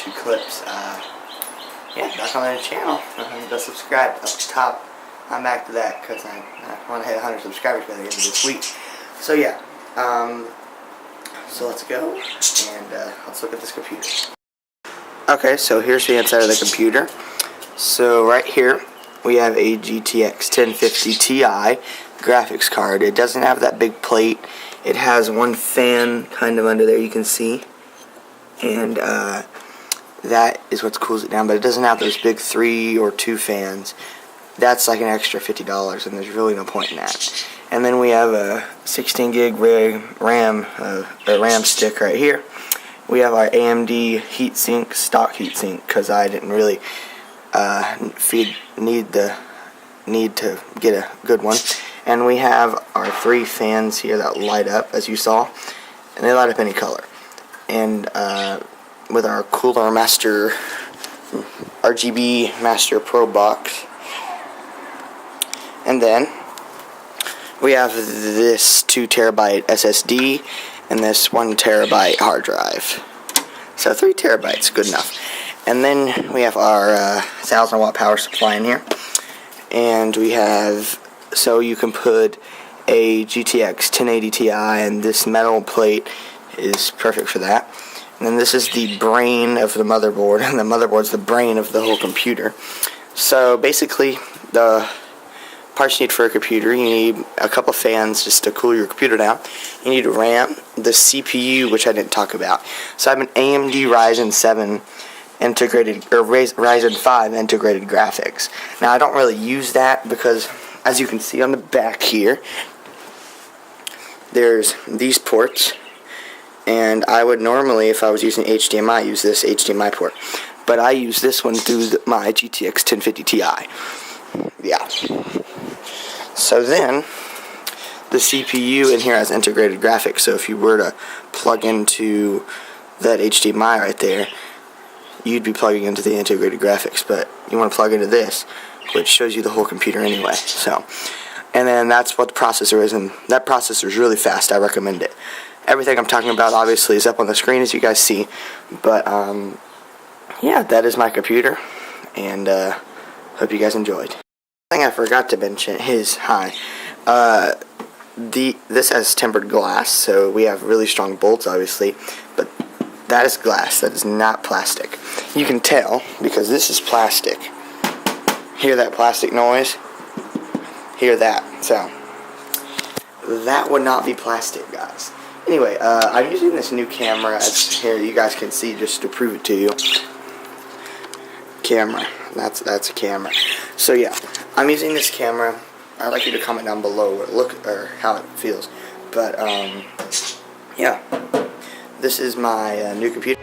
2 clips. Yeah, back on the channel. Go subscribe up top. I'm back to that because I want to hit 100 subscribers by the end of this week. So yeah, so let's go and let's look at this computer. Okay, so here's the inside of the computer. So right here we have a GTX 1050 Ti graphics card. It doesn't have that big plate. It has one fan kind of under there, you can see, and that is what cools it down, but it doesn't have those big 3 or 2 fans. That's like an extra $50, and there's really no point in that. And then we have a 16 gig RAM stick right here. We have our AMD heatsink, stock heatsink, because I didn't really need to get a good one. And we have our 3 fans here that light up, as you saw, and they light up any color. And with our Cooler Master RGB Master Pro box. And then we have this 2 terabyte SSD and this 1 terabyte hard drive. So 3 terabytes, good enough. And then we have our 1000 watt power supply in here. And we have, so you can put a GTX 1080 Ti, and this metal plate is perfect for that. And then this is the brain of the motherboard, and the motherboard's the brain of the whole computer. So basically, the parts you need for a computer, you need a couple fans just to cool your computer down. You need RAM, the CPU, which I didn't talk about. So I have an AMD Ryzen 7 integrated, or Ryzen 5 integrated graphics. Now I don't really use that because, as you can see on the back here, there's these ports, and I would normally, if I was using HDMI, use this HDMI port, but I use this one through my GTX 1050 Ti. Yeah. So then, the CPU in here has integrated graphics, so if you were to plug into that HDMI right there, you'd be plugging into the integrated graphics, but you want to plug into this, which shows you the whole computer anyway. So, and then that's what the processor is, and that processor is really fast. I recommend it. Everything I'm talking about obviously is up on the screen, as you guys see, but yeah, that is my computer, and hope you guys enjoyed. Thing I forgot to mention is this has tempered glass, so we have really strong bolts, obviously, but that is glass. That is not plastic. You can tell because this is plastic. Hear that plastic noise? Hear that? So that would not be plastic, guys. Anyway, I'm using this new camera, as here you guys can see, just to prove it to you. Camera. That's a camera. So yeah, I'm using this camera. I'd like you to comment down below or how it feels. But yeah, this is my new computer.